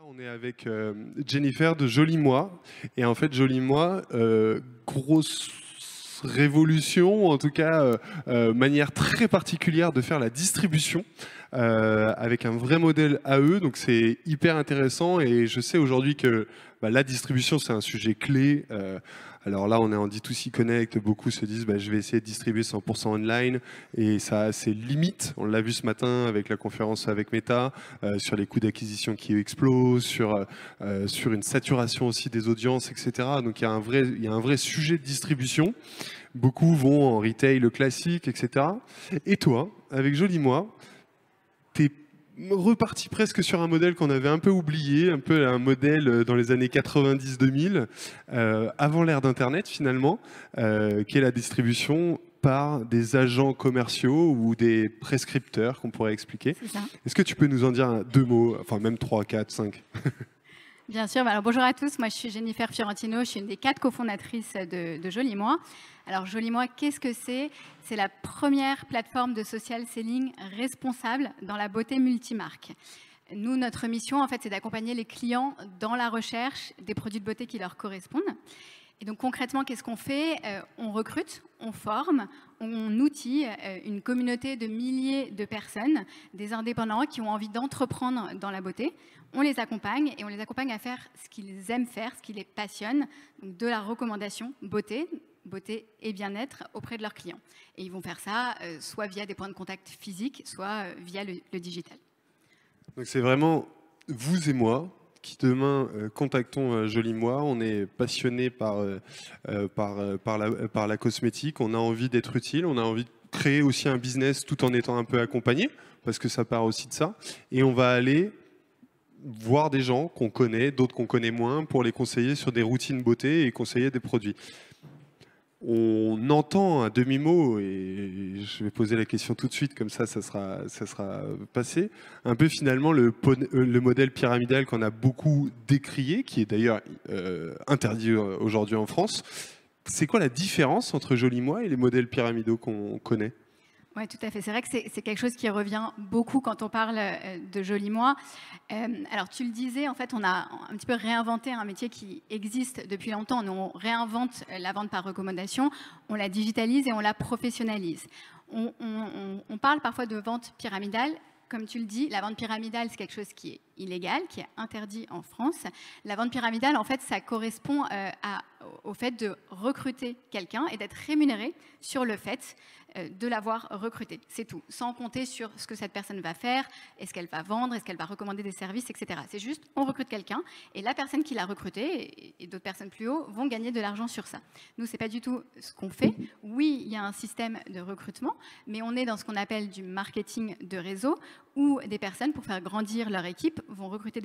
On est avec Jennifer de Joli Moi. Et en fait, Joli Moi, grosse révolution, en tout cas, manière très particulière de faire la distribution avec un vrai modèle AE. Donc, c'est hyper intéressant. Et je sais aujourd'hui que la distribution, c'est un sujet clé. Alors là, on est en D2C Connect. Beaucoup se disent, je vais essayer de distribuer 100% online. Et ça a ses limites. On l'a vu ce matin avec la conférence avec Meta, sur les coûts d'acquisition qui explosent, sur une saturation aussi des audiences, etc. Donc il y a un vrai sujet de distribution. Beaucoup vont en retail classique, etc. Et toi, avec Joli Moi, tu es reparti presque sur un modèle qu'on avait un peu oublié, un peu un modèle dans les années 90-2000, avant l'ère d'Internet finalement, qui est la distribution par des agents commerciaux ou des prescripteurs qu'on pourrait expliquer. C'est ça. Est-ce que tu peux nous en dire deux mots, enfin même 3, 4, 5? Bien sûr. Alors, bonjour à tous. Moi, je suis Jennifer Fiorentino. Je suis une des 4 cofondatrices de Joli Moi. Alors, Joli Moi, qu'est-ce que c'est? C'est la première plateforme de social selling responsable dans la beauté multimarque. Nous, notre mission, en fait, c'est d'accompagner les clients dans la recherche des produits de beauté qui leur correspondent. Et donc concrètement, qu'est-ce qu'on fait? On recrute, on forme, on outille une communauté de milliers de personnes, des indépendants qui ont envie d'entreprendre dans la beauté. On les accompagne et on les accompagne à faire ce qu'ils aiment faire, ce qui les passionne, donc de la recommandation beauté et bien-être auprès de leurs clients. Et ils vont faire ça soit via des points de contact physiques, soit via le digital. Donc c'est vraiment vous et moi qui demain contactons Joli Moi. On est passionné par la cosmétique, on a envie d'être utile, on a envie de créer aussi un business tout en étant un peu accompagné, parce que ça part aussi de ça. Et on va aller voir des gens qu'on connaît, d'autres qu'on connaît moins, pour les conseiller sur des routines beauté et conseiller des produits. On entend à demi-mot, et je vais poser la question tout de suite, comme ça sera passé, un peu finalement le modèle pyramidal qu'on a beaucoup décrié, qui est d'ailleurs interdit aujourd'hui en France. C'est quoi la différence entre Joli Moi et les modèles pyramidaux qu'on connaît ? Oui, tout à fait. C'est vrai que c'est quelque chose qui revient beaucoup quand on parle de Joli Moi. Alors, tu le disais, en fait, on a un petit peu réinventé un métier qui existe depuis longtemps. Nous, on réinvente la vente par recommandation, on la digitalise et on la professionnalise. On parle parfois de vente pyramidale. Comme tu le dis, la vente pyramidale, c'est quelque chose qui est illégal, qui est interdit en France. La vente pyramidale, en fait, ça correspond au fait de recruter quelqu'un et d'être rémunéré sur le fait de l'avoir recruté. C'est tout, sans compter sur ce que cette personne va faire, est-ce qu'elle va vendre, est-ce qu'elle va recommander des services, etc. C'est juste, on recrute quelqu'un et la personne qui l'a recruté et d'autres personnes plus haut vont gagner de l'argent sur ça. Nous, c'est pas du tout ce qu'on fait. Oui, il y a un système de recrutement, mais on est dans ce qu'on appelle du marketing de réseau où des personnes, pour faire grandir leur équipe, vont recruter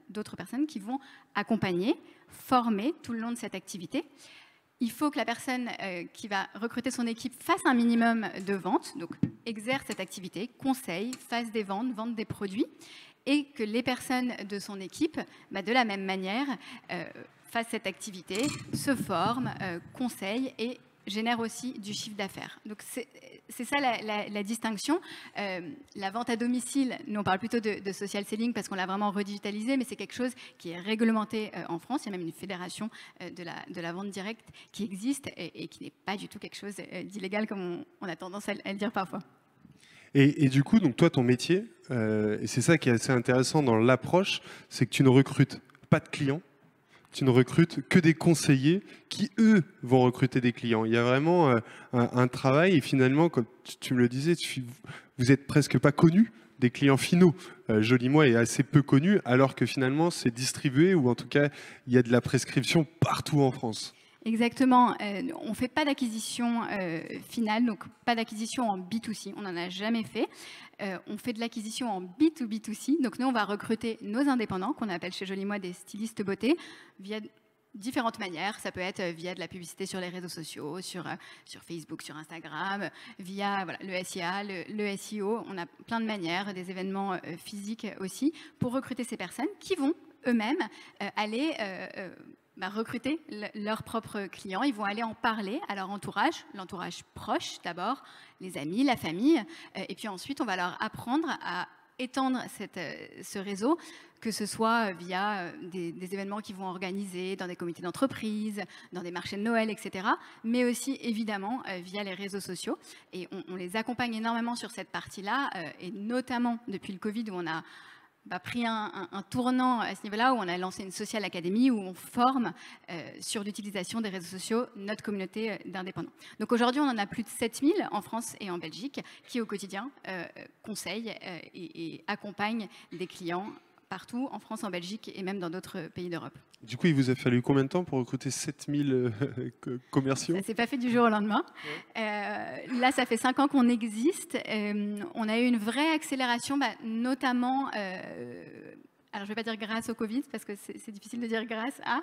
d'autres personnes qui vont accompagner, former tout le long de cette activité. Il faut que la personne qui va recruter son équipe fasse un minimum de ventes, donc exerce cette activité, conseille, fasse des ventes, vende des produits, et que les personnes de son équipe, de la même manière, fassent cette activité, se forment, conseillent et génère aussi du chiffre d'affaires. Donc c'est ça la distinction. La vente à domicile, nous on parle plutôt de social selling parce qu'on l'a vraiment redigitalisé, mais c'est quelque chose qui est réglementé en France. Il y a même une fédération de la vente directe qui existe et qui n'est pas du tout quelque chose d'illégal comme on a tendance à le dire parfois. Et du coup, donc toi, ton métier, et c'est ça qui est assez intéressant dans l'approche, c'est que tu ne recrutes pas de clients, tu ne recrutes que des conseillers qui, eux, vont recruter des clients. Il y a vraiment un travail et finalement, comme tu me le disais, vous n'êtes presque pas connus des clients finaux. Joli Moi est assez peu connu alors que finalement, c'est distribué ou en tout cas, il y a de la prescription partout en France. Exactement. On ne fait pas d'acquisition finale, donc pas d'acquisition en B2C, on n'en a jamais fait. On fait de l'acquisition en B2B2C, donc nous on va recruter nos indépendants, qu'on appelle chez Joli Moi des stylistes beauté, via différentes manières. Ça peut être via de la publicité sur les réseaux sociaux, sur Facebook, sur Instagram, via le SIA, le SEO. On a plein de manières, des événements physiques aussi, pour recruter ces personnes qui vont eux-mêmes aller recruter leurs propres clients. Ils vont aller en parler à leur entourage, l'entourage proche d'abord, les amis, la famille, et puis ensuite on va leur apprendre à étendre ce réseau, que ce soit via des événements qu'ils vont organiser dans des comités d'entreprise, dans des marchés de Noël, etc. Mais aussi, évidemment, via les réseaux sociaux. Et on les accompagne énormément sur cette partie-là, et notamment depuis le Covid, où on a pris un tournant à ce niveau-là, où on a lancé une social academy, où on forme sur l'utilisation des réseaux sociaux notre communauté d'indépendants. Donc aujourd'hui, on en a plus de 7000 en France et en Belgique, qui au quotidien conseillent et accompagnent des clients partout, en France, en Belgique et même dans d'autres pays d'Europe. Du coup, il vous a fallu combien de temps pour recruter 7000 commerciaux? Ça ne s'est pas fait du jour au lendemain. Là, ça fait 5 ans qu'on existe. On a eu une vraie accélération, notamment... alors, je ne vais pas dire grâce au Covid, parce que c'est difficile de dire grâce à,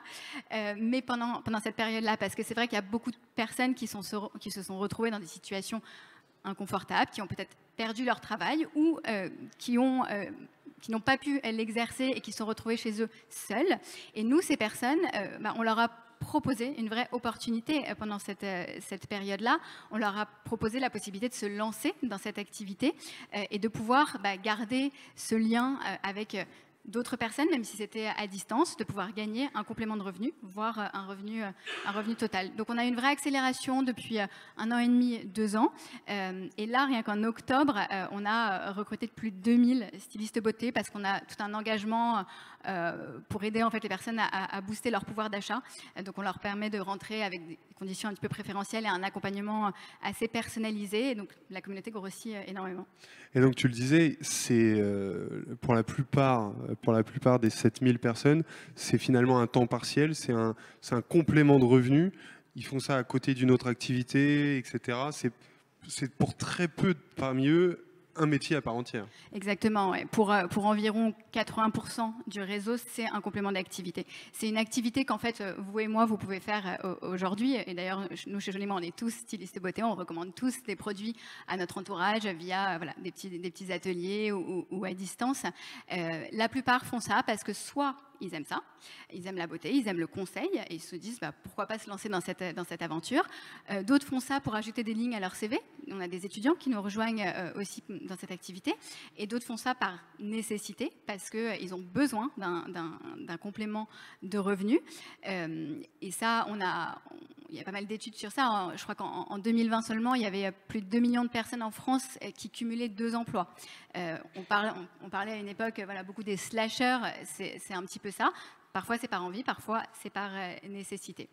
mais pendant cette période-là, parce que c'est vrai qu'il y a beaucoup de personnes qui se sont retrouvées dans des situations inconfortables, qui ont peut-être perdu leur travail ou qui n'ont pas pu l'exercer et qui se sont retrouvés chez eux seuls. Et nous, ces personnes, on leur a proposé une vraie opportunité pendant cette période-là. On leur a proposé la possibilité de se lancer dans cette activité et de pouvoir garder ce lien avec d'autres personnes, même si c'était à distance, de pouvoir gagner un complément de revenu, voire un revenu total. Donc on a une vraie accélération depuis 1 an et demi, 2 ans. Et là, rien qu'en octobre, on a recruté plus de 2000 stylistes beauté parce qu'on a tout un engagement pour aider en fait les personnes à booster leur pouvoir d'achat. Donc on leur permet de rentrer avec des conditions un petit peu préférentielles et un accompagnement assez personnalisé. Et donc la communauté grossit énormément. Et donc tu le disais, c'est pour la plupart des 7000 personnes, c'est finalement un temps partiel, c'est un complément de revenus. Ils font ça à côté d'une autre activité, etc. C'est pour très peu parmi eux un métier à part entière. Exactement. Ouais. Pour environ 80% du réseau, c'est un complément d'activité. C'est une activité qu'en fait, vous et moi, vous pouvez faire aujourd'hui. Et d'ailleurs, nous, chez Joliment, on est tous stylistes beauté. On recommande tous des produits à notre entourage via des petits ateliers ou à distance. La plupart font ça parce que soit ils aiment ça, ils aiment la beauté, ils aiment le conseil et ils se disent pourquoi pas se lancer dans cette aventure. D'autres font ça pour ajouter des lignes à leur CV. On a des étudiants qui nous rejoignent aussi dans cette activité et d'autres font ça par nécessité parce qu'ils ont besoin d'un complément de revenus. Et ça, il y a pas mal d'études sur ça. Je crois qu'en 2020 seulement, il y avait plus de 2 millions de personnes en France qui cumulaient 2 emplois. On parlait à une époque, beaucoup des slashers, c'est un petit peu ça. Parfois, c'est par envie, parfois, c'est par nécessité.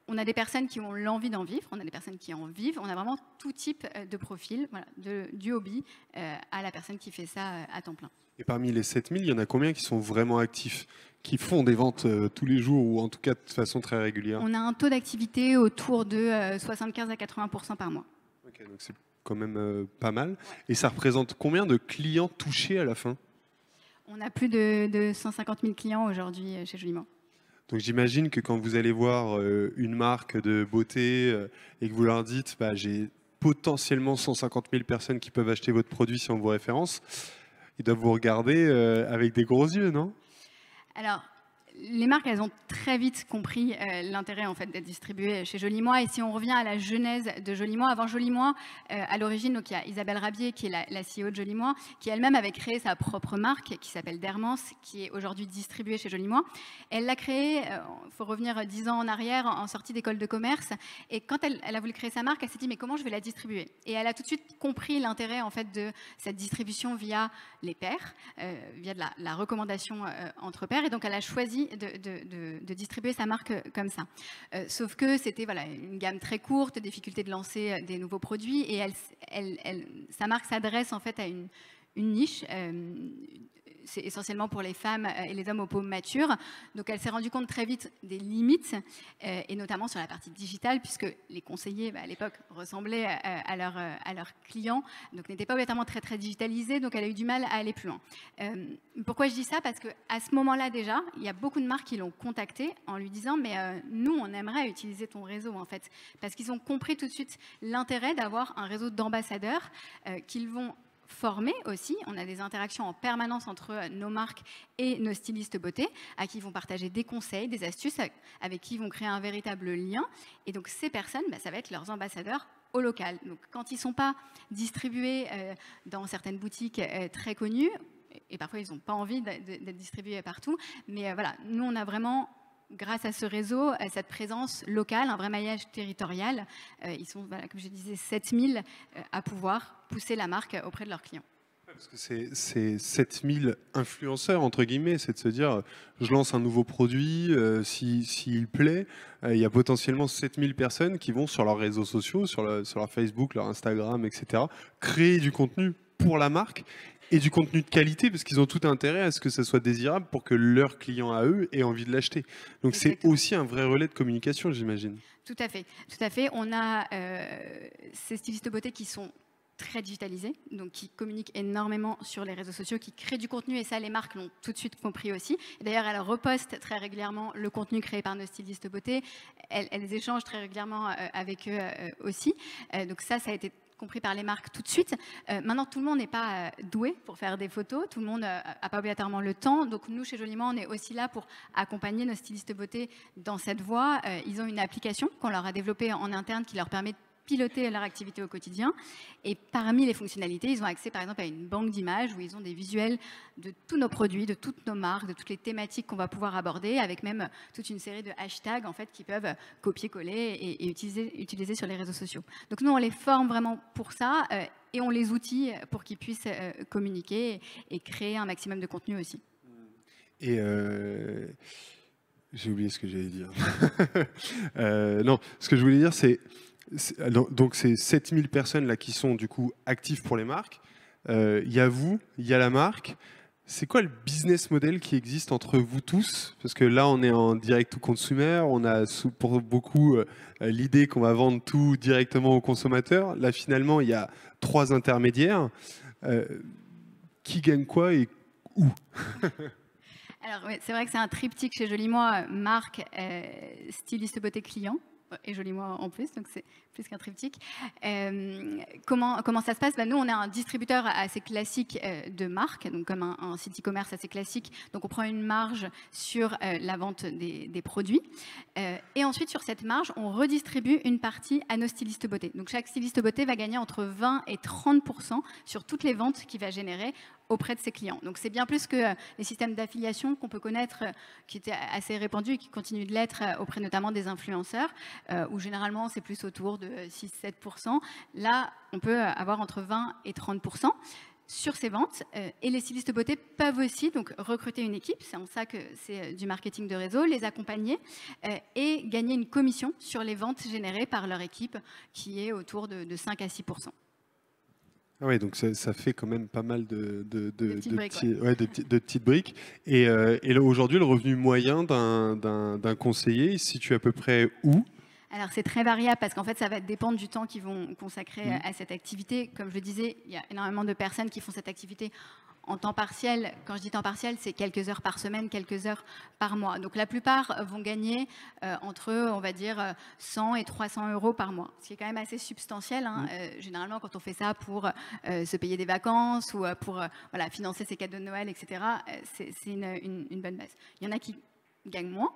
On a des personnes qui ont l'envie d'en vivre, on a des personnes qui en vivent, on a vraiment tout type de profil, du hobby à la personne qui fait ça à temps plein. Et parmi les 7000, il y en a combien qui sont vraiment actifs, qui font des ventes tous les jours ou en tout cas de façon très régulière? On a un taux d'activité autour de 75 à 80% par mois. Ok, donc c'est quand même pas mal. Ouais. Et ça représente combien de clients touchés à la fin? On a plus de 150 000 clients aujourd'hui chez Joliment. Donc j'imagine que quand vous allez voir une marque de beauté et que vous leur dites j'ai potentiellement 150 000 personnes qui peuvent acheter votre produit si on vous référence, ils doivent vous regarder avec des gros yeux, non? Alors, les marques, elles ont très vite compris l'intérêt en fait d'être distribuées chez Joliment. Et si on revient à la genèse de Joliment, avant Joliment, à l'origine, donc il y a Isabelle Rabier qui est la CEO de Joliment, qui elle-même avait créé sa propre marque qui s'appelle Dermance, qui est aujourd'hui distribuée chez Joliment. Elle l'a créée, il faut revenir 10 ans en arrière, en sortie d'école de commerce. Et quand elle a voulu créer sa marque, elle s'est dit mais comment je vais la distribuer? Et elle a tout de suite compris l'intérêt en fait de cette distribution via les pairs, via de la recommandation entre pairs. Et donc elle a choisi de distribuer sa marque comme ça. Sauf que c'était une gamme très courte, difficulté de lancer des nouveaux produits et sa marque s'adresse en fait à une niche. C'est essentiellement pour les femmes et les hommes aux peaux matures. Donc elle s'est rendue compte très vite des limites, et notamment sur la partie digitale, puisque les conseillers à l'époque ressemblaient à leurs clients, donc n'étaient pas obligatoirement très, très digitalisés, donc elle a eu du mal à aller plus loin. Pourquoi je dis ça? Parce qu'à ce moment-là déjà, il y a beaucoup de marques qui l'ont contactée en lui disant mais nous, on aimerait utiliser ton réseau en fait, parce qu'ils ont compris tout de suite l'intérêt d'avoir un réseau d'ambassadeurs qu'ils vont former aussi. On a des interactions en permanence entre nos marques et nos stylistes beauté, à qui ils vont partager des conseils, des astuces, avec qui ils vont créer un véritable lien. Et donc ces personnes, ça va être leurs ambassadeurs au local. Donc, quand ils ne sont pas distribués dans certaines boutiques très connues, et parfois ils n'ont pas envie d'être distribués partout, mais voilà, nous on a vraiment, grâce à ce réseau, cette présence locale, un vrai maillage territorial. Ils sont, voilà, comme je disais, 7000 à pouvoir pousser la marque auprès de leurs clients. Parce que c'est 7000 influenceurs, entre guillemets, c'est de se dire, je lance un nouveau produit, s'il plaît, il y a potentiellement 7000 personnes qui vont sur leurs réseaux sociaux, sur leur Facebook, leur Instagram, etc., créer du contenu pour la marque et du contenu de qualité, parce qu'ils ont tout intérêt à ce que ça soit désirable pour que leurs clients à eux aient envie de l'acheter. Donc c'est aussi un vrai relais de communication, j'imagine. Tout à fait, tout à fait. On a ces stylistes beauté qui sont très digitalisés, donc qui communiquent énormément sur les réseaux sociaux, qui créent du contenu, et ça, les marques l'ont tout de suite compris aussi. D'ailleurs, elles repostent très régulièrement le contenu créé par nos stylistes beauté. Elles échangent très régulièrement avec eux aussi. Donc ça a été compris par les marques tout de suite. Maintenant, tout le monde n'est pas doué pour faire des photos, tout le monde n'a pas obligatoirement le temps. Donc nous, chez Joliment, on est aussi là pour accompagner nos stylistes beauté dans cette voie. Ils ont une application qu'on leur a développée en interne qui leur permet de piloter leur activité au quotidien. Et parmi les fonctionnalités, ils ont accès par exemple à une banque d'images où ils ont des visuels de tous nos produits, de toutes nos marques, de toutes les thématiques qu'on va pouvoir aborder, avec même toute une série de hashtags en fait, qui peuvent copier-coller et utiliser sur les réseaux sociaux. Donc nous, on les forme vraiment pour ça et on les outille pour qu'ils puissent communiquer et créer un maximum de contenu aussi. Et j'ai oublié ce que j'allais dire. Non, ce que je voulais dire, c'est donc c'est 7000 personnes là qui sont du coup actives pour les marques. Il y a vous, il y a la marque. C'est quoi le business model qui existe entre vous tous? Parce que là, on est en direct to consumer. On a pour beaucoup l'idée qu'on va vendre tout directement aux consommateurs. Là, finalement, il y a 3 intermédiaires. Qui gagne quoi et où? Alors, oui, c'est vrai que c'est un triptyque chez Joliment, marque, styliste beauté client. Et Joliment en plus, donc c'est plus qu'un triptyque. Comment ça se passe? Nous, on est un distributeur assez classique de marque, donc comme un site e-commerce assez classique. Donc on prend une marge sur la vente des produits. Et ensuite, sur cette marge, on redistribue une partie à nos stylistes beauté. Donc chaque styliste beauté va gagner entre 20 et 30% sur toutes les ventes qu'il va générer auprès de ses clients. Donc c'est bien plus que les systèmes d'affiliation qu'on peut connaître, qui étaient assez répandus et qui continuent de l'être auprès notamment des influenceurs, où généralement c'est plus autour de 6-7%. Là, on peut avoir entre 20 et 30% sur ces ventes. Et les stylistes beauté peuvent aussi donc recruter une équipe, c'est en ça que c'est du marketing de réseau, les accompagner et gagner une commission sur les ventes générées par leur équipe, qui est autour de 5 à 6%. Ah ouais, donc ça fait quand même pas mal de petites briques. Et là, aujourd'hui, le revenu moyen d'un conseiller, il se situe à peu près où? Alors c'est très variable parce qu'en fait ça va dépendre du temps qu'ils vont consacrer à cette activité. Comme je le disais, il y a énormément de personnes qui font cette activité en temps partiel. Quand je dis temps partiel, c'est quelques heures par semaine, quelques heures par mois. Donc la plupart vont gagner entre, on va dire, 100 et 300 euros par mois, ce qui est quand même assez substantiel. Généralement, quand on fait ça pour se payer des vacances ou pour voilà, financer ses cadeaux de Noël, etc., c'est une bonne base. Il y en a qui gagnent moins.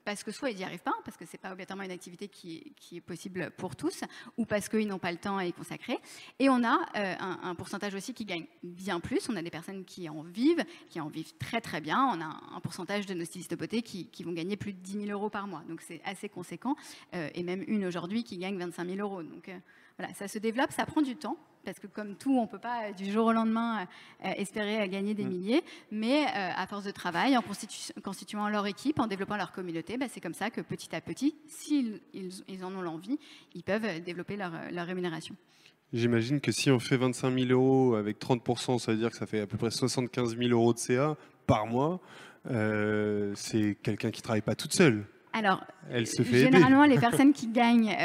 Parce que soit ils n'y arrivent pas, parce que ce n'est pas obligatoirement une activité qui est possible pour tous, ou parce qu'ils n'ont pas le temps à y consacrer. Et on a un pourcentage aussi qui gagne bien plus. On a des personnes qui en vivent très très bien. On a un pourcentage de nos stylistes de beauté qui vont gagner plus de 10 000 euros par mois. Donc c'est assez conséquent. Et même une aujourd'hui qui gagne 25 000 euros. Donc voilà, ça se développe, ça prend du temps. Parce que comme tout, on ne peut pas du jour au lendemain espérer gagner des milliers, mais à force de travail, en constituant leur équipe, en développant leur communauté, c'est comme ça que petit à petit, s'ils en ont l'envie, ils peuvent développer leur rémunération. J'imagine que si on fait 25 000 euros avec 30%, ça veut dire que ça fait à peu près 75 000 euros de CA par mois. C'est quelqu'un qui ne travaille pas toute seule. Alors, elle se fait généralement, aider. les personnes qui gagnent,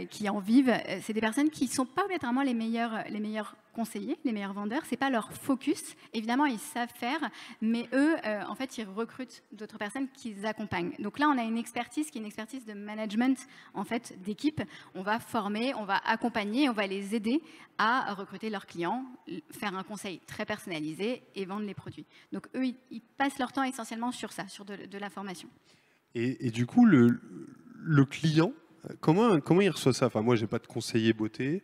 qui en vivent, c'est des personnes qui ne sont pas obligatoirement les meilleurs conseillers, les meilleurs vendeurs. Ce n'est pas leur focus. Évidemment, ils savent faire, mais eux, en fait, ils recrutent d'autres personnes qui les accompagnent. Donc là, on a une expertise qui est une expertise de management, en fait, d'équipe. On va former, on va accompagner, on va les aider à recruter leurs clients, faire un conseil très personnalisé et vendre les produits. Donc eux, ils passent leur temps essentiellement sur ça, sur de la formation. Et du coup, le client, comment il reçoit ça? Enfin, moi, j'ai pas de conseiller beauté.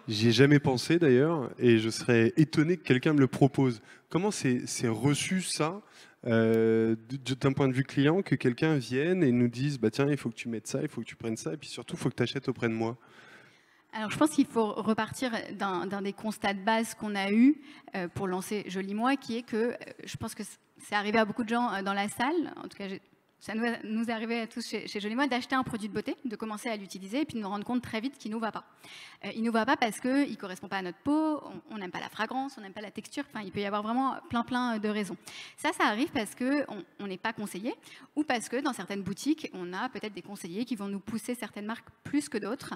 J'y ai jamais pensé d'ailleurs, et je serais étonné que quelqu'un me le propose. Comment c'est reçu ça, d'un point de vue client, que quelqu'un vienne et nous dise, bah tiens, il faut que tu mettes ça, il faut que tu prennes ça, et puis surtout, il faut que tu achètes auprès de moi. Alors, je pense qu'il faut repartir d'un des constats de base qu'on a eu pour lancer Joli Moi, qui est que je pense que c'est arrivé à beaucoup de gens dans la salle, en tout cas ça nous est arrivé à tous chez Joli Moi, d'acheter un produit de beauté, de commencer à l'utiliser et puis de nous rendre compte très vite qu'il ne nous va pas. Il ne nous va pas parce qu'il ne correspond pas à notre peau, on n'aime pas la fragrance, on n'aime pas la texture, enfin, il peut y avoir vraiment plein de raisons. Ça arrive parce qu'on n'est pas conseillé ou parce que dans certaines boutiques, on a peut-être des conseillers qui vont nous pousser certaines marques plus que d'autres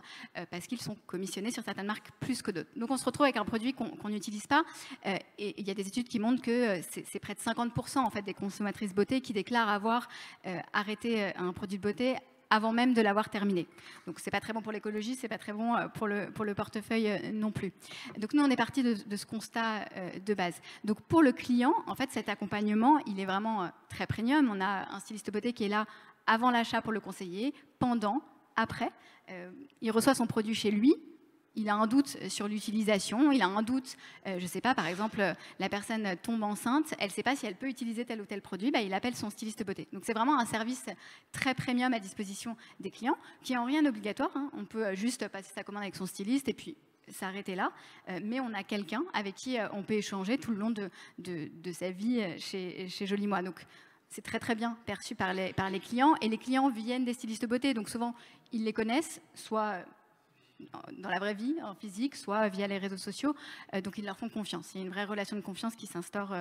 parce qu'ils sont commissionnés sur certaines marques plus que d'autres. Donc on se retrouve avec un produit qu'on n'utilise pas et il y a des études qui montrent que c'est près de 50% en fait, des consommatrices beauté qui déclarent avoir arrêter un produit de beauté avant même de l'avoir terminé. Donc c'est pas très bon pour l'écologie, c'est pas très bon pour le portefeuille non plus. Donc nous on est parti de ce constat de base. Donc pour le client, en fait cet accompagnement, il est vraiment très premium. On a un styliste beauté qui est là avant l'achat pour le conseiller, pendant, après. Il reçoit son produit chez lui. Il a un doute sur l'utilisation, il a un doute, je ne sais pas, par exemple, la personne tombe enceinte, elle ne sait pas si elle peut utiliser tel ou tel produit, il appelle son styliste beauté. Donc c'est vraiment un service très premium à disposition des clients, qui est en rien obligatoire, hein. On peut juste passer sa commande avec son styliste et puis s'arrêter là, mais on a quelqu'un avec qui on peut échanger tout le long de sa vie chez Joli Moi. Donc c'est très bien perçu par les clients, et les clients viennent des stylistes beauté, donc souvent ils les connaissent, soit dans la vraie vie, en physique, soit via les réseaux sociaux. Donc, ils leur font confiance. Il y a une vraie relation de confiance qui s'instaure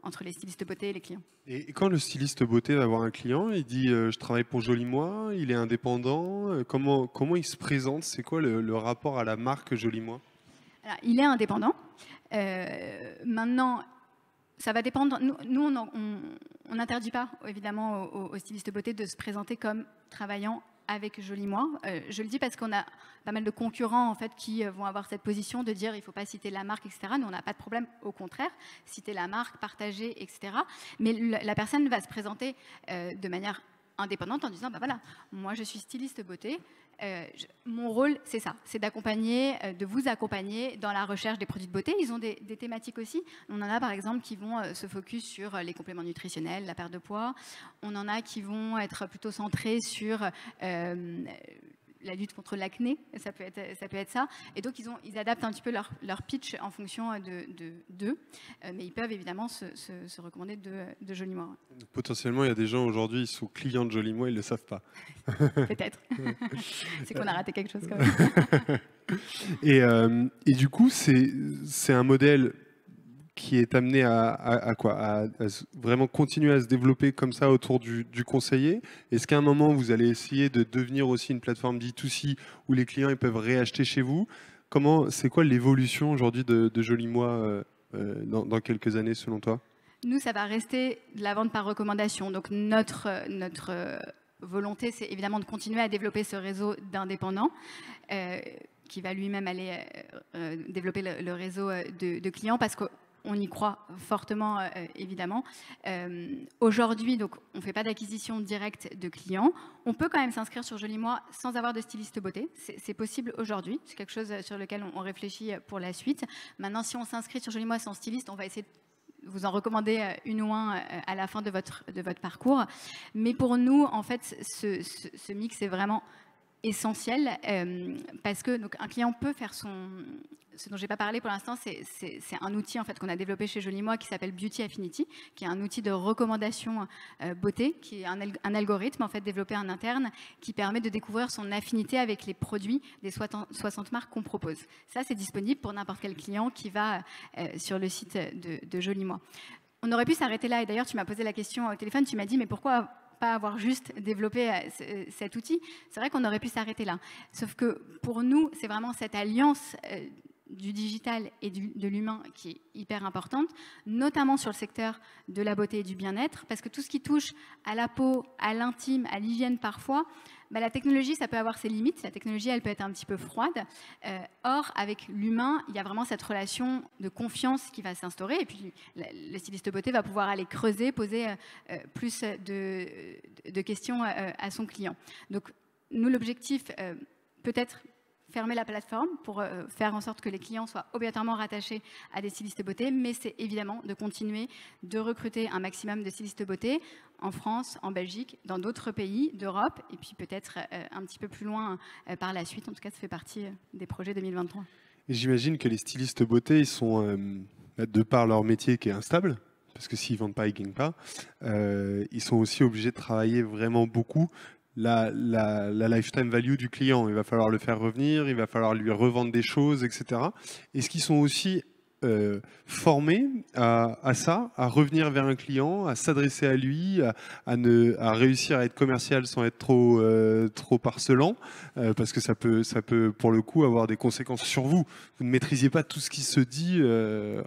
entre les stylistes beauté et les clients. Et quand le styliste beauté va voir un client, il dit je travaille pour Joli Moi, il est indépendant, comment il se présente? C'est quoi le rapport à la marque Joli Moi? Alors, il est indépendant. Maintenant, ça va dépendre. Nous on n'interdit pas, évidemment, aux stylistes beauté de se présenter comme travaillant avec Joli Moi. Je le dis parce qu'on a pas mal de concurrents en fait, qui vont avoir cette position de dire il ne faut pas citer la marque, etc. Nous, on n'a pas de problème, au contraire, citer la marque, partager, etc. Mais la personne va se présenter de manière indépendante en disant bah voilà, moi je suis styliste beauté, mon rôle c'est ça, c'est d'accompagner, de vous accompagner dans la recherche des produits de beauté. Ils ont des thématiques aussi. On en a par exemple qui vont se focus sur les compléments nutritionnels, la perte de poids. On en a qui vont être plutôt centrés sur la lutte contre l'acné, ça peut être ça. Et donc ils adaptent un petit peu leur pitch en fonction d'eux, mais ils peuvent évidemment se recommander de Joli Moi. Potentiellement, il y a des gens aujourd'hui, ils sont clients de Joli Moi, ils ne le savent pas. Peut-être. C'est qu'on a raté quelque chose quand même. Et du coup, c'est un modèle qui est amené à vraiment continuer à se développer comme ça autour du conseiller. Est-ce qu'à un moment, vous allez essayer de devenir aussi une plateforme D2C où les clients ils peuvent réacheter chez vous? C'est quoi l'évolution aujourd'hui de Joli Moi dans quelques années selon toi? Nous, ça va rester de la vente par recommandation. Donc notre volonté, c'est évidemment de continuer à développer ce réseau d'indépendants qui va lui-même aller développer le réseau de clients parce qu'on y croit fortement, évidemment. Aujourd'hui, donc, on ne fait pas d'acquisition directe de clients. On peut quand même s'inscrire sur Joli Moi sans avoir de styliste beauté. C'est possible aujourd'hui. C'est quelque chose sur lequel on réfléchit pour la suite. Maintenant, si on s'inscrit sur Joli Moi sans styliste, on va essayer de vous en recommander une ou un à la fin de votre parcours. Mais pour nous, en fait, ce mix est vraiment essentiel parce que donc, un client peut faire ce dont je n'ai pas parlé pour l'instant, c'est un outil en fait, qu'on a développé chez Joli Moi qui s'appelle Beauty Affinity, qui est un outil de recommandation beauté, qui est un algorithme en fait, développé en interne qui permet de découvrir son affinité avec les produits des 60 marques qu'on propose. Ça, c'est disponible pour n'importe quel client qui va sur le site de Joli Moi. On aurait pu s'arrêter là, et d'ailleurs tu m'as posé la question au téléphone, tu m'as dit mais pourquoi pas avoir juste développé cet outil? C'est vrai qu'on aurait pu s'arrêter là. Sauf que pour nous, c'est vraiment cette alliance du digital et de l'humain qui est hyper importante, notamment sur le secteur de la beauté et du bien-être, parce que tout ce qui touche à la peau, à l'intime, à l'hygiène parfois, la technologie, ça peut avoir ses limites. La technologie, elle peut être un petit peu froide. Or, avec l'humain, il y a vraiment cette relation de confiance qui va s'instaurer. Et puis, le styliste beauté va pouvoir aller creuser, poser plus de questions à son client. Donc, nous, l'objectif, peut-être fermer la plateforme pour faire en sorte que les clients soient obligatoirement rattachés à des stylistes beauté, mais c'est évidemment de continuer de recruter un maximum de stylistes beauté en France, en Belgique, dans d'autres pays d'Europe, et puis peut-être un petit peu plus loin par la suite. En tout cas, ça fait partie des projets 2023. Et j'imagine que les stylistes beauté, ils sont, de par leur métier qui est instable, parce que s'ils ne vendent pas, ils ne gagnent pas, ils sont aussi obligés de travailler vraiment beaucoup la lifetime value du client. Il va falloir le faire revenir, il va falloir lui revendre des choses, etc. Est-ce qu'ils sont aussi formés à ça, à revenir vers un client, à s'adresser à lui, à réussir à être commercial sans être trop harcelant, parce que ça peut pour le coup avoir des conséquences sur vous. Vous ne maîtrisiez pas tout ce qui se dit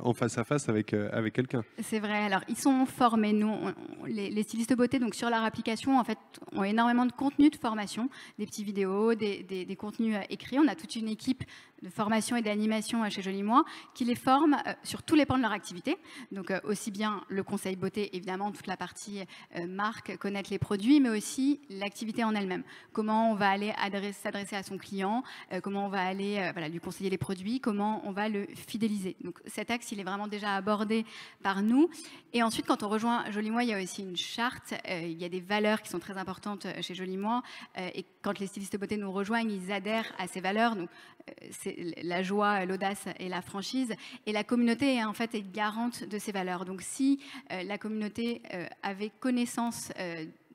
en face à face avec quelqu'un. C'est vrai. Alors, ils sont formés. Nous, les stylistes beauté, donc sur leur application, en fait, ont énormément de contenu de formation, des petites vidéos, des contenus écrits. On a toute une équipe de formation et d'animation chez Joli Moi qui les forme sur tous les pans de leur activité. Donc, aussi bien le conseil beauté, évidemment, toute la partie marque, connaître les produits, mais aussi l'activité en elle-même. Comment on va aller s'adresser à son client, comment on va aller lui conseiller les produits, comment on va le fidéliser. Donc, cet axe, il est vraiment déjà abordé par nous. Et ensuite, quand on rejoint Joli Moi, il y a aussi une charte. Il y a des valeurs qui sont très importantes chez Joli Moi. Et quand les stylistes beauté nous rejoignent, ils adhèrent à ces valeurs. Donc, c'est la joie, l'audace et la franchise. Et la communauté, en fait, est garante de ces valeurs. Donc, si la communauté avait connaissance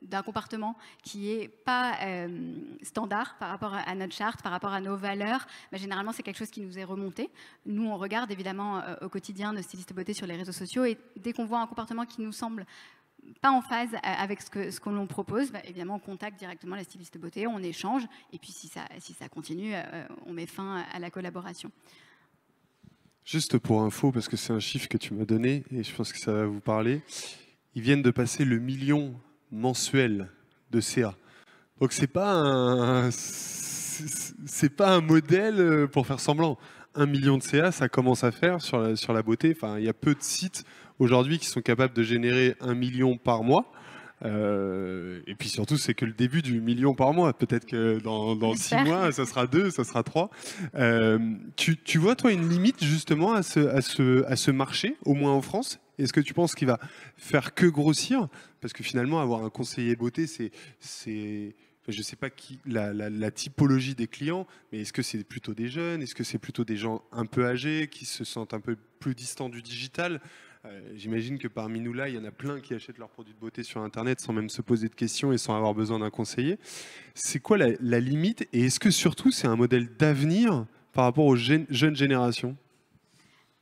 d'un comportement qui n'est pas standard par rapport à notre charte, par rapport à nos valeurs, généralement, c'est quelque chose qui nous est remonté. Nous, on regarde évidemment au quotidien nos stylistes beauté sur les réseaux sociaux et dès qu'on voit un comportement qui nous semble pas en phase avec ce qu'on l'on propose, évidemment, on contacte directement la styliste beauté, on échange, et puis si ça continue, on met fin à la collaboration. Juste pour info, parce que c'est un chiffre que tu m'as donné, et je pense que ça va vous parler, ils viennent de passer le million mensuel de CA. Donc c'est pas un modèle pour faire semblant. 1 million de CA, ça commence à faire sur la beauté. Enfin, il y a peu de sites aujourd'hui qui sont capables de générer 1 million par mois. Et puis surtout, c'est que le début du million par mois. Peut-être que dans 6 mois, ça sera 2, ça sera 3. Tu vois, toi, une limite justement à ce marché, au moins en France? Est-ce que tu penses qu'il va faire que grossir? Parce que finalement, avoir un conseiller beauté, je ne sais pas la typologie des clients, mais est-ce que c'est plutôt des jeunes? Est-ce que c'est plutôt des gens un peu âgés qui se sentent un peu plus distants du digital? J'imagine que parmi nous là, il y en a plein qui achètent leurs produits de beauté sur Internet sans même se poser de questions et sans avoir besoin d'un conseiller. C'est quoi la limite? Et est-ce que surtout c'est un modèle d'avenir par rapport aux jeunes générations?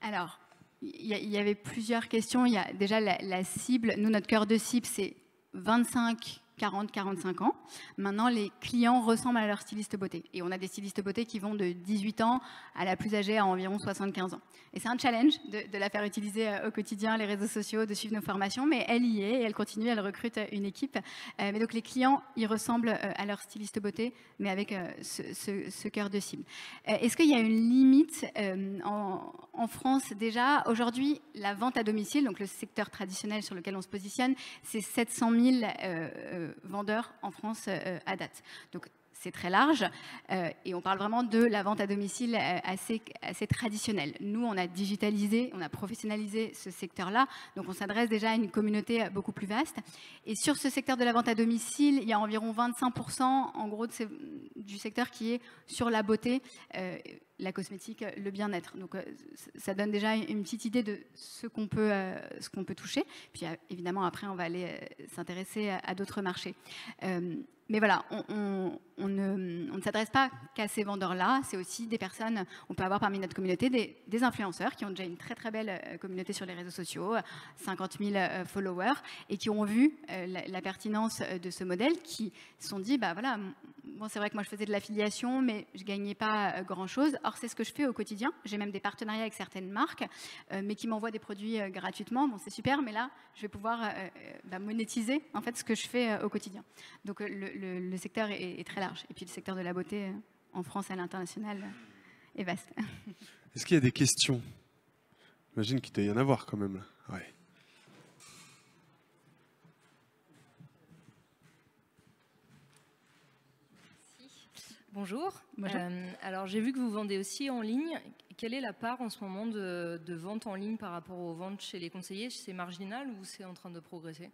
Alors, il y avait plusieurs questions. Il y a déjà la cible. Nous, notre cœur de cible, c'est 25, 40, 45 ans. Maintenant, les clients ressemblent à leur styliste beauté. Et on a des stylistes beauté qui vont de 18 ans à la plus âgée à environ 75 ans. Et c'est un challenge de la faire utiliser au quotidien, les réseaux sociaux, de suivre nos formations, mais elle y est et elle continue, elle recrute une équipe. Mais donc les clients, ils ressemblent à leur styliste beauté, mais avec ce cœur de cible. Est-ce qu'il y a une limite en France déjà? Aujourd'hui, la vente à domicile, donc le secteur traditionnel sur lequel on se positionne, c'est 700 000 vendeurs en France à date. Donc c'est très large et on parle vraiment de la vente à domicile assez traditionnelle. Nous, on a digitalisé, on a professionnalisé ce secteur-là, donc on s'adresse déjà à une communauté beaucoup plus vaste. Et sur ce secteur de la vente à domicile, il y a environ 25% en gros du secteur qui est sur la beauté, la cosmétique, le bien-être. Donc ça donne déjà une petite idée de ce qu'on peut toucher. Puis évidemment, après, on va aller s'intéresser à d'autres marchés. Mais voilà, on ne s'adresse pas qu'à ces vendeurs-là. C'est aussi des personnes, on peut avoir parmi notre communauté des influenceurs qui ont déjà une très très belle communauté sur les réseaux sociaux, 50 000 followers, et qui ont vu la pertinence de ce modèle, qui se sont dit, bah voilà, bon, c'est vrai que moi je faisais de l'affiliation, mais je gagnais pas grand-chose. Or, c'est ce que je fais au quotidien. J'ai même des partenariats avec certaines marques, mais qui m'envoient des produits gratuitement. Bon, c'est super, mais là, je vais pouvoir monétiser en fait ce que je fais au quotidien. Donc, le secteur est très large. Et puis, le secteur de la beauté en France et à l'international est vaste. Est-ce qu'il y a des questions? J'imagine qu'il doit y en avoir quand même. Ouais. Bonjour. Bonjour. Alors j'ai vu que vous vendez aussi en ligne. Quelle est la part en ce moment de vente en ligne par rapport aux ventes chez les conseillers? C'est marginal ou c'est en train de progresser?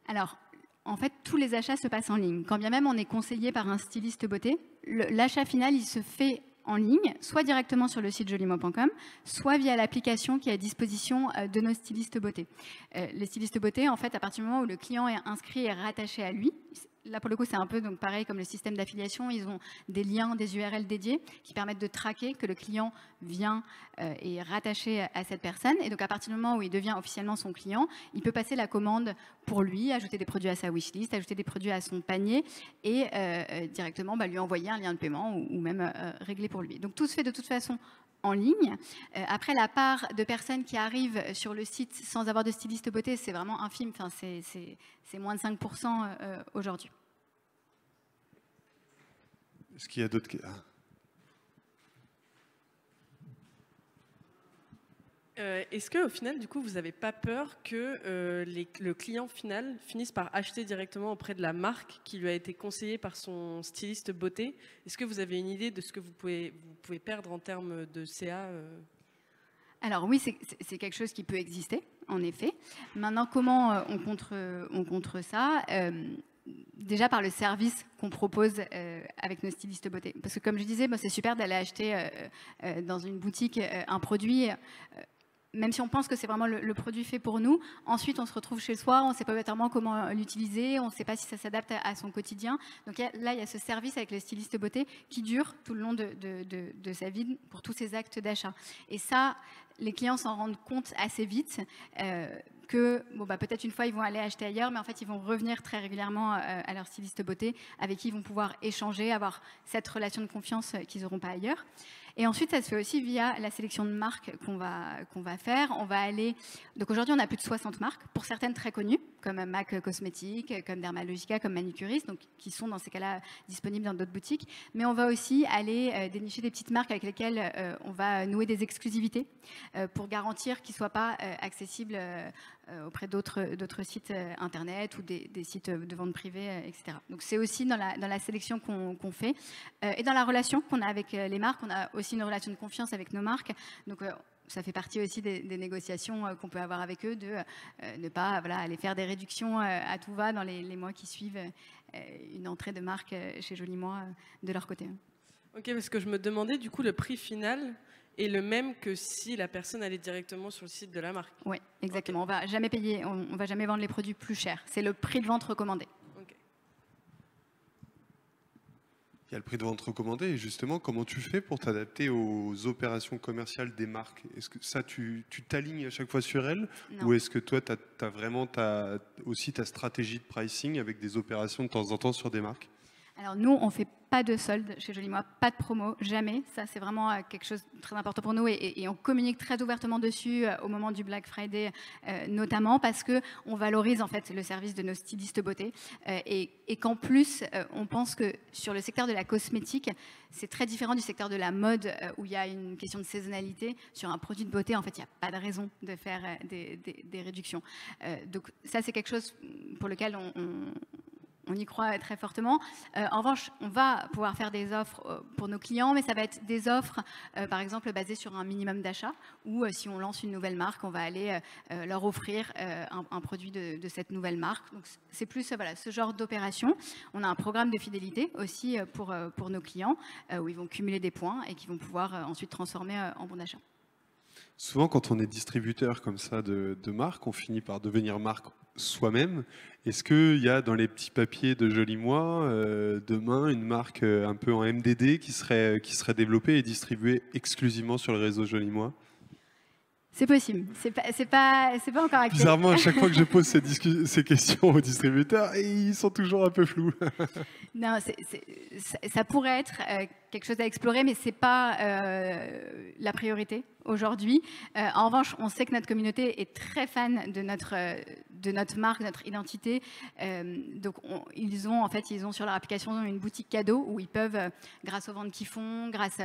Alors, en fait, tous les achats se passent en ligne. Quand bien même on est conseillé par un styliste beauté, l'achat final, il se fait en ligne, soit directement sur le site jolimo.com, soit via l'application qui est à disposition de nos stylistes beauté. Les stylistes beauté, en fait, à partir du moment où le client est inscrit et rattaché à lui, là pour le coup c'est un peu donc pareil comme le système d'affiliation, ils ont des liens, des URL dédiés qui permettent de traquer que le client vient et est rattaché à cette personne, et donc à partir du moment où il devient officiellement son client, il peut passer la commande pour lui, ajouter des produits à sa wishlist, ajouter des produits à son panier et directement lui envoyer un lien de paiement ou même régler pour lui. Donc tout se fait de toute façon en ligne. Après, la part de personnes qui arrivent sur le site sans avoir de styliste beauté, c'est vraiment infime. Enfin, c'est moins de 5% aujourd'hui. Est-ce qu'il y a d'autres... Est-ce qu'au final, du coup, vous n'avez pas peur que le client final finisse par acheter directement auprès de la marque qui lui a été conseillée par son styliste beauté? Est-ce que vous avez une idée de ce que vous pouvez perdre en termes de CA Alors oui, c'est quelque chose qui peut exister, en effet. Maintenant, comment on contre ça déjà par le service qu'on propose avec nos stylistes beauté. Parce que comme je disais, c'est super d'aller acheter dans une boutique un produit... même si on pense que c'est vraiment le produit fait pour nous, ensuite on se retrouve chez soi, on ne sait pas exactement comment l'utiliser, on ne sait pas si ça s'adapte à son quotidien. Donc là, il y a ce service avec les stylistes beauté qui dure tout le long de sa vie pour tous ces actes d'achat. Et ça, les clients s'en rendent compte assez vite que peut-être une fois ils vont aller acheter ailleurs, mais en fait ils vont revenir très régulièrement à leur styliste beauté avec qui ils vont pouvoir échanger, avoir cette relation de confiance qu'ils n'auront pas ailleurs. Et ensuite, ça se fait aussi via la sélection de marques qu'on va faire. On va aller... Donc aujourd'hui, on a plus de 60 marques, pour certaines très connues, comme MAC Cosmétiques, comme Dermalogica, comme Manicuriste, donc qui sont dans ces cas-là disponibles dans d'autres boutiques. Mais on va aussi aller dénicher des petites marques avec lesquelles on va nouer des exclusivités pour garantir qu'ils ne soient pas accessibles auprès d'autres sites internet ou des sites de vente privée, etc. Donc c'est aussi dans la sélection qu'on fait. Et dans la relation qu'on a avec les marques, on a aussi une relation de confiance avec nos marques. Donc ça fait partie aussi des négociations qu'on peut avoir avec eux, de ne pas aller faire des réductions à tout va dans les mois qui suivent une entrée de marque chez Joli Moi de leur côté. Ok, parce que je me demandais, du coup, le prix final est le même que si la personne allait directement sur le site de la marque. Oui, exactement. Okay. On va jamais payer, on va jamais vendre les produits plus chers. C'est le prix de vente recommandé. Okay. Il y a le prix de vente recommandé, et justement, comment tu fais pour t'adapter aux opérations commerciales des marques? Est-ce que ça, tu t'alignes à chaque fois sur elles? Non. Ou est-ce que toi, tu as vraiment aussi ta stratégie de pricing avec des opérations de temps en temps sur des marques? Alors nous, on ne fait pas de solde chez Joli Moi, pas de promo, jamais. Ça, c'est vraiment quelque chose de très important pour nous et on communique très ouvertement dessus au moment du Black Friday, notamment parce qu'on valorise en fait le service de nos stylistes beauté et qu'en plus, on pense que sur le secteur de la cosmétique, c'est très différent du secteur de la mode où il y a une question de saisonnalité. Sur un produit de beauté, en fait, il n'y a pas de raison de faire des réductions. Donc ça, c'est quelque chose pour lequel on y croit très fortement. En revanche, on va pouvoir faire des offres pour nos clients, mais ça va être des offres, par exemple, basées sur un minimum d'achat, ou si on lance une nouvelle marque, on va aller leur offrir un produit de cette nouvelle marque. Donc, c'est plus ce genre d'opération. On a un programme de fidélité aussi pour nos clients, où ils vont cumuler des points et qui vont pouvoir ensuite transformer en bon d'achat. Souvent, quand on est distributeur comme ça de marques, on finit par devenir marque soi-même. Est-ce qu'il y a dans les petits papiers de Joli Moi demain une marque un peu en MDD qui serait développée et distribuée exclusivement sur le réseau Joli Moi? C'est possible, c'est pas encore acté. Bizarrement, à chaque fois que je pose ces questions aux distributeurs, ils sont toujours un peu flous. Non, ça pourrait être quelque chose à explorer, mais ce n'est pas la priorité aujourd'hui. En revanche, on sait que notre communauté est très fan de notre marque, de notre identité. Donc, ils ont sur leur application une boutique cadeau où ils peuvent, grâce aux ventes qu'ils font, grâce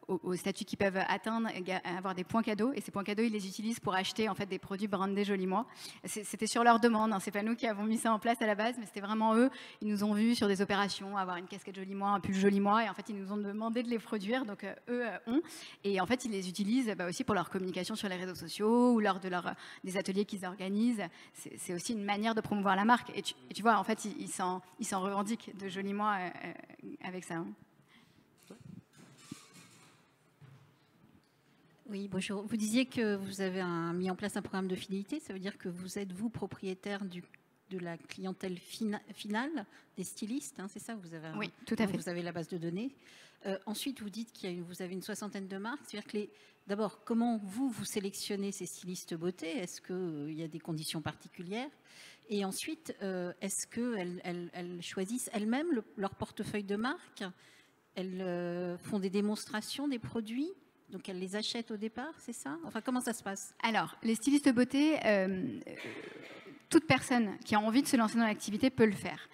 aux statuts qu'ils peuvent atteindre, avoir des points cadeaux. Et ces points cadeaux, ils les utilisent pour acheter en fait des produits brandés Joli Moi. C'était sur leur demande. Hein. C'est pas nous qui avons mis ça en place à la base, mais c'était vraiment eux. Ils nous ont vus sur des opérations, avoir une casquette Joli Moi, un pull Joli Moi, et en fait, ils nous ont demandé de les produire. Donc, eux ont. Et en fait, ils les utilisent aussi pour leur communication sur les réseaux sociaux ou lors de des ateliers qu'ils organisent. C'est aussi une manière de promouvoir la marque. Et tu vois, en fait, ils s'en revendiquent de Joli Moi avec ça. Hein. Oui, bonjour. Vous disiez que vous avez mis en place un programme de fidélité. Ça veut dire que vous êtes, vous, propriétaire de la clientèle finale des stylistes, hein, c'est ça, oui, tout à fait. Vous avez la base de données. Ensuite, vous dites que vous avez une soixantaine de marques. C'est-à-dire que d'abord, comment vous sélectionnez ces stylistes beauté? Est-ce qu'il y a des conditions particulières? Et ensuite, est-ce qu'elles choisissent elles-mêmes leur portefeuille de marque? Elles font des démonstrations des produits? Donc, elles les achètent au départ, c'est ça? Enfin, comment ça se passe? Alors, les stylistes beauté, toute personne qui a envie de se lancer dans l'activité peut le faire.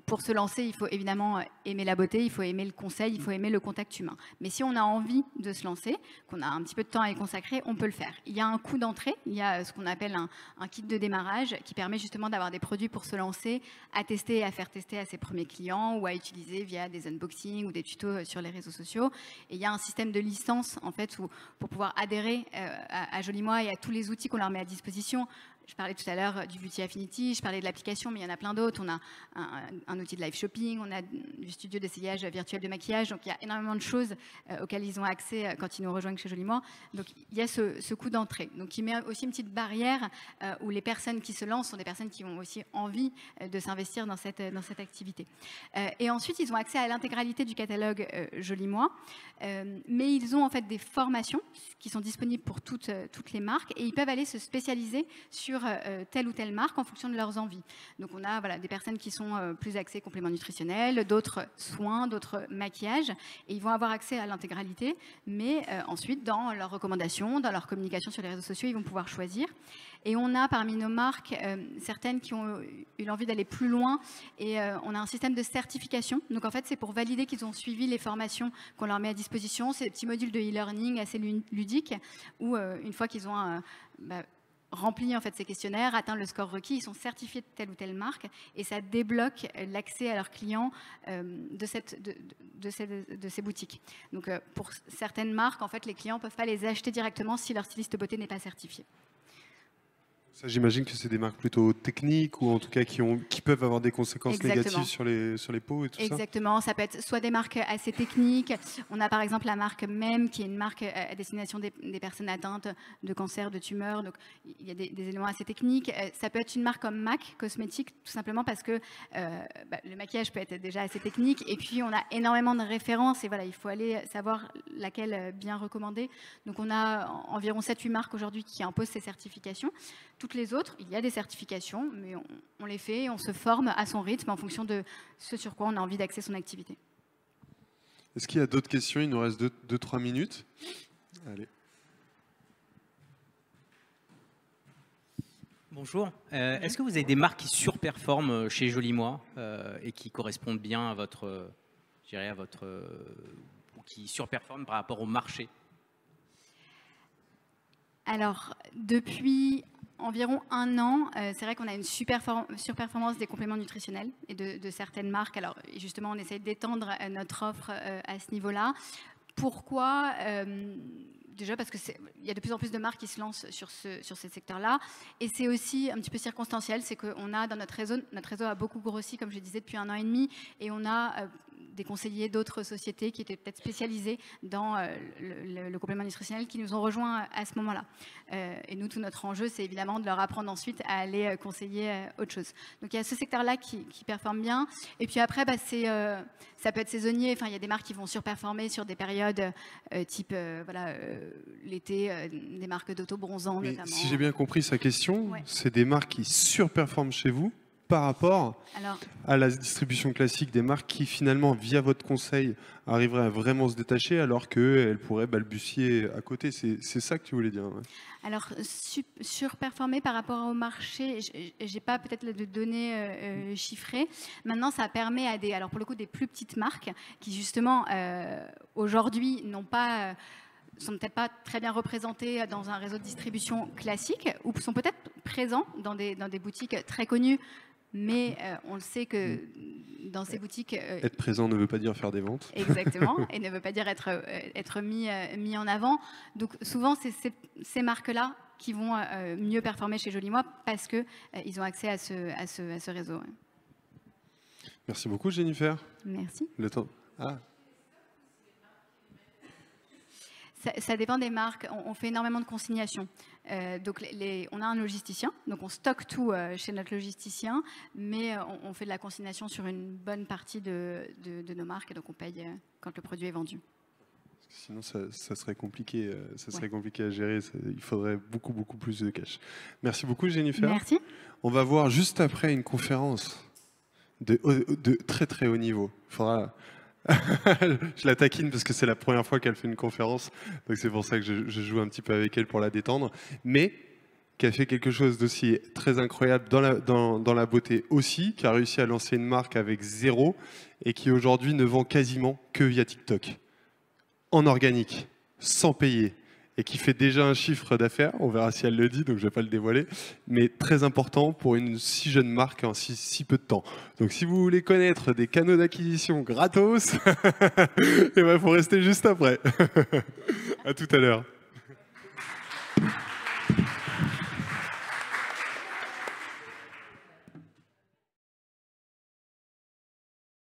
Pour se lancer, il faut évidemment aimer la beauté, il faut aimer le conseil, il faut aimer le contact humain. Mais si on a envie de se lancer, qu'on a un petit peu de temps à y consacrer, on peut le faire. Il y a un coût d'entrée, il y a ce qu'on appelle un kit de démarrage qui permet justement d'avoir des produits pour se lancer, à tester et à faire tester à ses premiers clients ou à utiliser via des unboxings ou des tutos sur les réseaux sociaux. Et il y a un système de licence en fait pour pouvoir adhérer à Joli Moi et à tous les outils qu'on leur met à disposition. Je parlais tout à l'heure du Beauty Affinity, je parlais de l'application, mais il y en a plein d'autres. On a un outil de live shopping, on a du studio d'essayage virtuel de maquillage. Donc, il y a énormément de choses auxquelles ils ont accès quand ils nous rejoignent chez Joli Moi. Donc, il y a ce coût d'entrée. Donc, il met aussi une petite barrière où les personnes qui se lancent sont des personnes qui ont aussi envie de s'investir dans cette activité. Et ensuite, ils ont accès à l'intégralité du catalogue Joli Moi. Mais ils ont en fait des formations qui sont disponibles pour toutes les marques et ils peuvent aller se spécialiser sur telle ou telle marque en fonction de leurs envies. Donc on a des personnes qui sont plus axées compléments nutritionnels, d'autres soins, d'autres maquillages, et ils vont avoir accès à l'intégralité, mais ensuite dans leurs recommandations, dans leur communication sur les réseaux sociaux, ils vont pouvoir choisir. Et on a parmi nos marques certaines qui ont eu l'envie d'aller plus loin et on a un système de certification. Donc en fait c'est pour valider qu'ils ont suivi les formations qu'on leur met à disposition. C'est des petits modules de e-learning assez ludiques où une fois qu'ils ont rempli en fait ces questionnaires, atteint le score requis, ils sont certifiés de telle ou telle marque et ça débloque l'accès à leurs clients de ces boutiques. Donc pour certaines marques, en fait, les clients ne peuvent pas les acheter directement si leur styliste beauté n'est pas certifié. Ça, j'imagine que c'est des marques plutôt techniques ou en tout cas qui peuvent avoir des conséquences Exactement. négatives sur les peaux et tout ça. Exactement, ça peut être soit des marques assez techniques. On a par exemple la marque MEM qui est une marque à destination des personnes atteintes de cancer, de tumeurs. Donc il y a des éléments assez techniques. Ça peut être une marque comme MAC Cosmétiques tout simplement parce que le maquillage peut être déjà assez technique et puis on a énormément de références et voilà, il faut aller savoir laquelle bien recommander. Donc on a environ 7-8 marques aujourd'hui qui imposent ces certifications. Toutes les autres, il y a des certifications, mais on les fait, on se forme à son rythme en fonction de ce sur quoi on a envie d'axer son activité. Est-ce qu'il y a d'autres questions? Il nous reste 2-3 minutes. Allez. Bonjour. Est-ce que vous avez des marques qui surperforment chez Joli Moi et qui correspondent bien à votre, qui surperforment par rapport au marché? Alors, depuis environ 1 an, c'est vrai qu'on a une surperformance des compléments nutritionnels et de certaines marques. Alors, justement, on essaie d'étendre notre offre à ce niveau-là. Pourquoi déjà parce qu'il y a de plus en plus de marques qui se lancent sur ces secteurs-là. Et c'est aussi un petit peu circonstanciel, c'est qu'on a dans notre réseau a beaucoup grossi, comme je disais, depuis 1 an et demi, et on a des conseillers d'autres sociétés qui étaient peut-être spécialisés dans le complément nutritionnel qui nous ont rejoints à ce moment-là. Et nous, tout notre enjeu, c'est évidemment de leur apprendre ensuite à aller conseiller autre chose. Donc il y a ce secteur-là qui performe bien. Et puis après, ça peut être saisonnier. Enfin, il y a des marques qui vont surperformer sur des périodes type l'été, des marques d'auto-bronzant notamment. Si j'ai bien compris sa question, Ouais. c'est des marques qui surperforment chez vous, par rapport Alors, à la distribution classique des marques qui finalement, via votre conseil, arriveraient à vraiment se détacher alors qu'elles pourraient balbutier à côté. C'est ça que tu voulais dire, ouais. alors, surperformer par rapport au marché, j'ai pas peut-être de données chiffrées. Maintenant, ça permet à alors pour le coup, des plus petites marques qui justement aujourd'hui sont peut-être pas très bien représentés dans un réseau de distribution classique ou sont peut-être présents dans des boutiques très connues, mais on le sait que dans ces boutiques... Être présent ne veut pas dire faire des ventes. Exactement, et ne veut pas dire être mis en avant. Donc souvent, c'est ces marques-là qui vont mieux performer chez Joli Moi parce qu'ils ont accès à ce réseau. Ouais. Merci beaucoup, Jennifer. Merci. Le temps. Ah. Ça dépend des marques. On fait énormément de consignation. Donc on a un logisticien, donc on stocke tout chez notre logisticien, mais on fait de la consignation sur une bonne partie de nos marques, et donc on paye quand le produit est vendu. Sinon, ça serait compliqué. Ça serait compliqué à gérer. Il faudrait beaucoup plus de cash. Merci beaucoup, Jennifer. Merci. On va voir juste après une conférence de très haut niveau. Il faudra. Je la taquine parce que c'est la première fois qu'elle fait une conférence, donc c'est pour ça que je joue un petit peu avec elle pour la détendre, mais qui a fait quelque chose d'aussi très incroyable dans la beauté aussi, qui a réussi à lancer une marque avec 0 et qui aujourd'hui ne vend quasiment que via TikTok, en organique, sans payer, et qui fait déjà un chiffre d'affaires, on verra si elle le dit, donc je ne vais pas le dévoiler, mais très important pour une si jeune marque en si peu de temps. Donc si vous voulez connaître des canaux d'acquisition gratos, il faut rester juste après. À tout à l'heure.